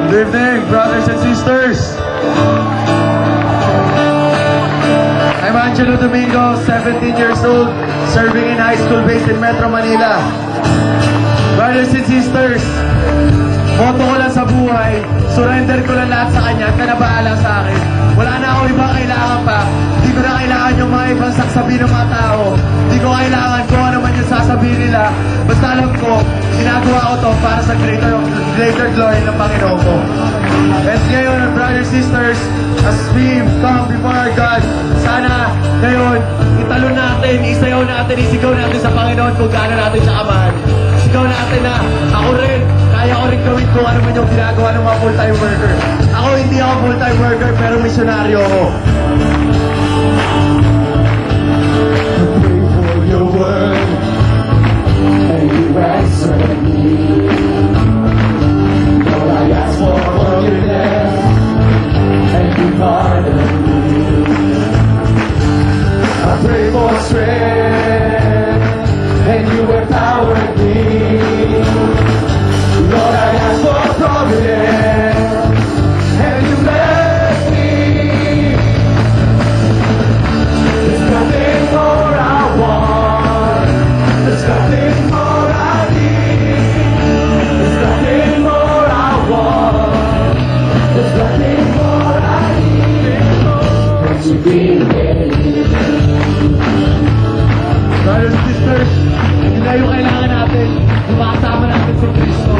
Good evening, brothers and sisters. I'm Angelo Domingo, 17 years old, serving in high school based in Metro Manila. Brothers and sisters, moto ko lang sa buhay, surrender ko lang lahat sa kanya at kanabahala sa akin. Wala na akong ibang kailangan pa. Hindi ko na kailangan yung mga ibang sasabihin ng mga tao. Hindi ko kailangan kung ano man yung sasabihin nila. Basta alam ko, ginagawa ko to para sa greater glory ng Panginoon ko. And ngayon, brothers and sisters, as we come before our God, sana ngayon, italon natin, isayaw natin, isigaw natin sa Panginoon kung gaano natin siya kamahal. Isigaw natin na ako rin, kaya ko rin gawin kung ano man yung ginagawa ng mga full-time worker. Ako hindi ako full-time worker, pero misyonaryo ako. I pray for your word, and you answer me. Lord, I ask for forgiveness, and you pardon me. I pray for strength, and you empower me. Lord, I ask for providence, and you bless me. There's nothing more I want, there's nothing more I need. There's nothing more I want, there's nothing more I need than to be with you. Brothers and sisters, hindi na yung kailangan natin, yung makasama natin sa Kristo.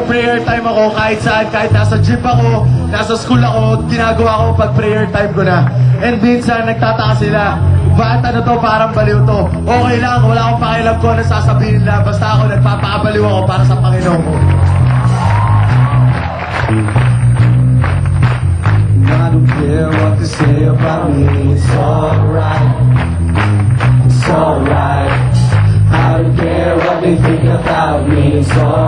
Prayer time ako kahit saan, kahit nasa jeep ako, nasa school ako, ginagawa ko pag prayer time ko na. And minsan nagtataka sila, bakit ano to, parang baliw to. Okay lang, wala akong pakialam ko ano sasabihin nila, basta ako nagpapakabaliw ako para sa Panginoon ko. I don't care what they say about me, it's alright, it's alright. I don't care what they think about me, it's alright.